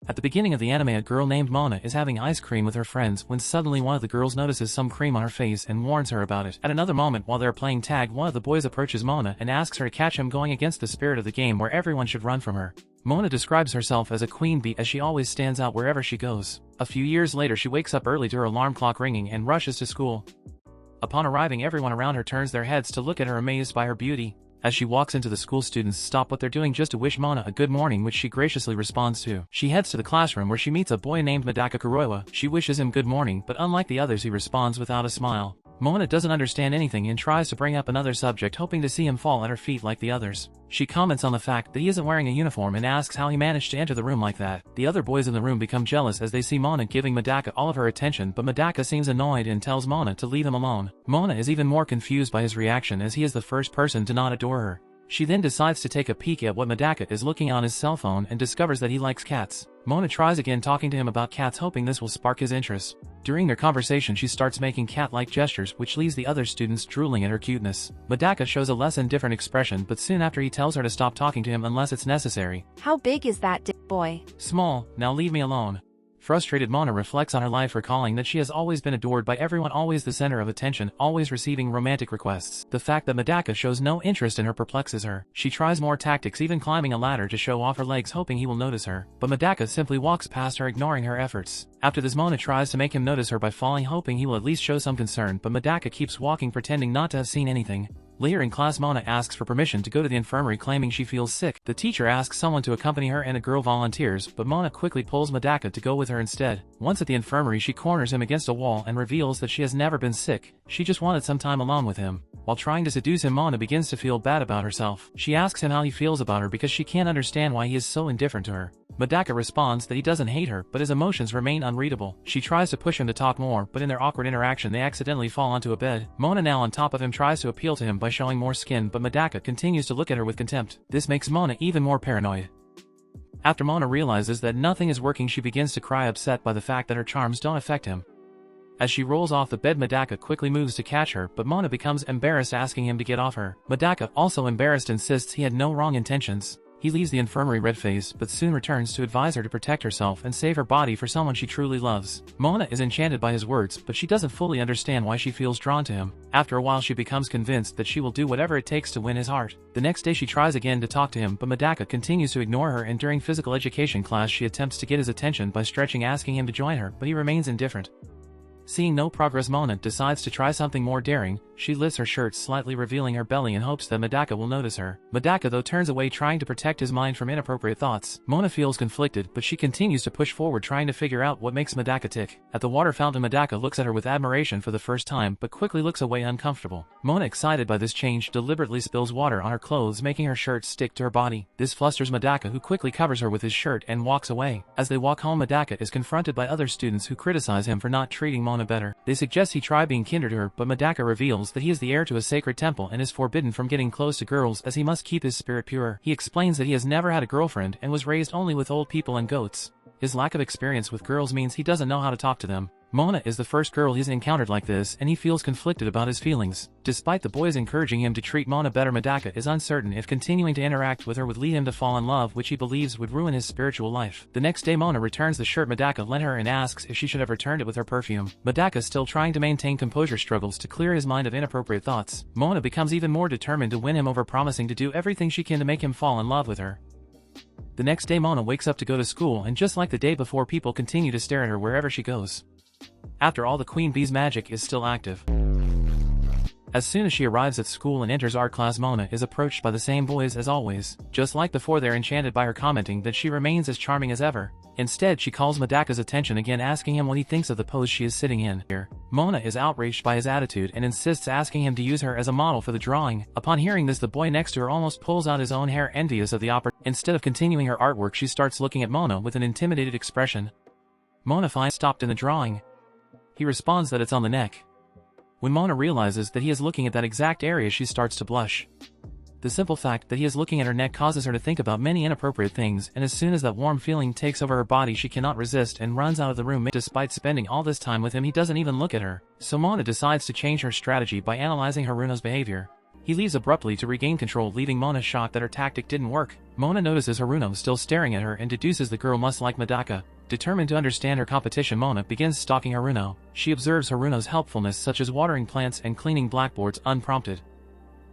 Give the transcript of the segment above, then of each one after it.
At the beginning of the anime, a girl named Mona is having ice cream with her friends when suddenly one of the girls notices some cream on her face and warns her about it. At another moment, while they're playing tag, one of the boys approaches Mona and asks her to catch him, going against the spirit of the game where everyone should run from her. Mona describes herself as a queen bee, as she always stands out wherever she goes. A few years later, she wakes up early to her alarm clock ringing and rushes to school. Upon arriving, everyone around her turns their heads to look at her, amazed by her beauty. As she walks into the school, students stop what they're doing just to wish Mona a good morning, which she graciously responds to. She heads to the classroom where she meets a boy named Medaka Kuroiwa. She wishes him good morning, but unlike the others, he responds without a smile. Mona doesn't understand anything and tries to bring up another subject, hoping to see him fall at her feet like the others. She comments on the fact that he isn't wearing a uniform and asks how he managed to enter the room like that. The other boys in the room become jealous as they see Mona giving Madaka all of her attention, but Madaka seems annoyed and tells Mona to leave him alone. Mona is even more confused by his reaction, as he is the first person to not adore her. She then decides to take a peek at what Madaka is looking on his cell phone and discovers that he likes cats. Mona tries again, talking to him about cats, hoping this will spark his interest. During their conversation, she starts making cat-like gestures, which leaves the other students drooling at her cuteness. Madaka shows a less indifferent expression, but soon after he tells her to stop talking to him unless it's necessary. How big is that boy? Small, now leave me alone. Frustrated, Mona reflects on her life, recalling that she has always been adored by everyone, always the center of attention, always receiving romantic requests. The fact that Madaka shows no interest in her perplexes her. She tries more tactics, even climbing a ladder to show off her legs, hoping he will notice her. But Madaka simply walks past her, ignoring her efforts. After this, Mona tries to make him notice her by falling, hoping he will at least show some concern, but Madaka keeps walking, pretending not to have seen anything. Later in class, Mona asks for permission to go to the infirmary, claiming she feels sick. The teacher asks someone to accompany her and a girl volunteers, but Mona quickly pulls Madaka to go with her instead. Once at the infirmary, she corners him against a wall and reveals that she has never been sick. She just wanted some time alone with him. While trying to seduce him, Mona begins to feel bad about herself. She asks him how he feels about her because she can't understand why he is so indifferent to her. Madaka responds that he doesn't hate her, but his emotions remain unreadable. She tries to push him to talk more, but in their awkward interaction, they accidentally fall onto a bed. Mona, now on top of him, tries to appeal to him by showing more skin, but Madaka continues to look at her with contempt. This makes Mona even more paranoid. After Mona realizes that nothing is working, she begins to cry, upset by the fact that her charms don't affect him. As she rolls off the bed, Madaka quickly moves to catch her, but Mona becomes embarrassed, asking him to get off her. Madaka, also embarrassed, insists he had no wrong intentions. He leaves the infirmary red-faced, but soon returns to advise her to protect herself and save her body for someone she truly loves. Mona is enchanted by his words, but she doesn't fully understand why she feels drawn to him. After a while, she becomes convinced that she will do whatever it takes to win his heart. The next day, she tries again to talk to him, but Madaka continues to ignore her, and during physical education class, she attempts to get his attention by stretching, asking him to join her, but he remains indifferent. Seeing no progress, Mona decides to try something more daring. She lifts her shirt, slightly revealing her belly, in hopes that Madaka will notice her. Madaka, though, turns away, trying to protect his mind from inappropriate thoughts. Mona feels conflicted, but she continues to push forward, trying to figure out what makes Madaka tick. At the water fountain, Madaka looks at her with admiration for the first time, but quickly looks away, uncomfortable. Mona, excited by this change, deliberately spills water on her clothes, making her shirt stick to her body. This flusters Madaka, who quickly covers her with his shirt and walks away. As they walk home, Madaka is confronted by other students who criticize him for not treating Mona better. They suggest he try being kinder to her, but Madaka reveals that he is the heir to a sacred temple and is forbidden from getting close to girls, as he must keep his spirit pure. He explains that he has never had a girlfriend and was raised only with old people and goats. His lack of experience with girls means he doesn't know how to talk to them. Mona is the first girl he's encountered like this, and he feels conflicted about his feelings. Despite the boys encouraging him to treat Mona better, Madaka is uncertain if continuing to interact with her would lead him to fall in love, which he believes would ruin his spiritual life. The next day, Mona returns the shirt Madaka lent her and asks if she should have returned it with her perfume. Madaka, still trying to maintain composure, struggles to clear his mind of inappropriate thoughts. Mona becomes even more determined to win him over, promising to do everything she can to make him fall in love with her. The next day, Mona wakes up to go to school, and just like the day before, people continue to stare at her wherever she goes. After all, the Queen Bee's magic is still active. As soon as she arrives at school and enters art class, Mona is approached by the same boys as always. Just like before, they're enchanted by her, commenting that she remains as charming as ever. Instead, she calls Madaka's attention again, asking him what he thinks of the pose she is sitting in. Mona is outraged by his attitude and insists, asking him to use her as a model for the drawing. Upon hearing this, the boy next to her almost pulls out his own hair, envious of the opportunity. Instead of continuing her artwork, she starts looking at Mona with an intimidated expression. Mona finds stopped in the drawing. He responds that it's on the neck. When Mona realizes that he is looking at that exact area, she starts to blush. The simple fact that he is looking at her neck causes her to think about many inappropriate things, and as soon as that warm feeling takes over her body, she cannot resist and runs out of the room. Despite spending all this time with him, he doesn't even look at her. So Mona decides to change her strategy by analyzing Haruno's behavior. He leaves abruptly to regain control, leaving Mona shocked that her tactic didn't work. Mona notices Haruno still staring at her and deduces the girl must like Madaka. Determined to understand her competition, Mona begins stalking Haruno. She observes Haruno's helpfulness, such as watering plants and cleaning blackboards, unprompted.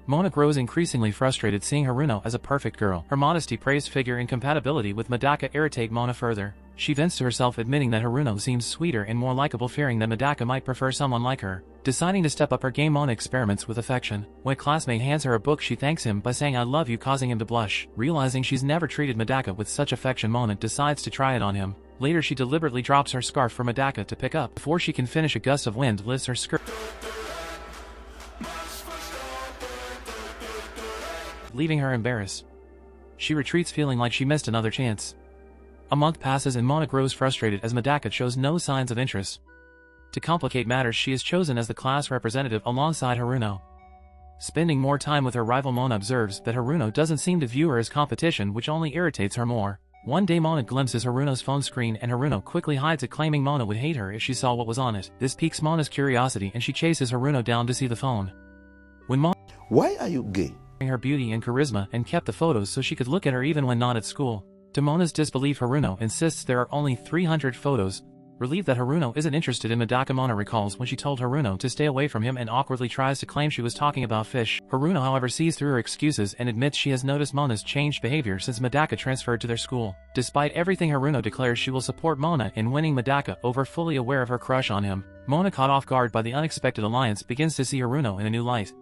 Mona grows increasingly frustrated seeing Haruno as a perfect girl. Her modesty, praised figure, and compatibility with Madaka irritate Mona further. She vents to herself, admitting that Haruno seems sweeter and more likable, fearing that Madaka might prefer someone like her. Deciding to step up her game, Mona experiments with affection. When a classmate hands her a book, she thanks him by saying "I love you," causing him to blush. Realizing she's never treated Madaka with such affection, Mona decides to try it on him. Later, she deliberately drops her scarf for Madaka to pick up. Before she can finish, a gust of wind lifts her skirt, leaving her embarrassed. She retreats, feeling like she missed another chance. A month passes and Mona grows frustrated as Madaka shows no signs of interest. To complicate matters, she is chosen as the class representative alongside Haruno. Spending more time with her rival, Mona observes that Haruno doesn't seem to view her as competition, which only irritates her more. One day, Mona glimpses Haruno's phone screen and Haruno quickly hides it, claiming Mona would hate her if she saw what was on it. This piques Mona's curiosity and she chases Haruno down to see the phone. When Mona, why are you gay? Her beauty and charisma and kept the photos so she could look at her even when not at school. To Mona's disbelief, Haruno insists there are only 300 photos. Relieved that Haruno isn't interested in Madaka, Mona recalls when she told Haruno to stay away from him and awkwardly tries to claim she was talking about fish. Haruno, however, sees through her excuses and admits she has noticed Mona's changed behavior since Madaka transferred to their school. Despite everything, Haruno declares she will support Mona in winning Madaka over, fully aware of her crush on him. Mona, caught off guard by the unexpected alliance, begins to see Haruno in a new light.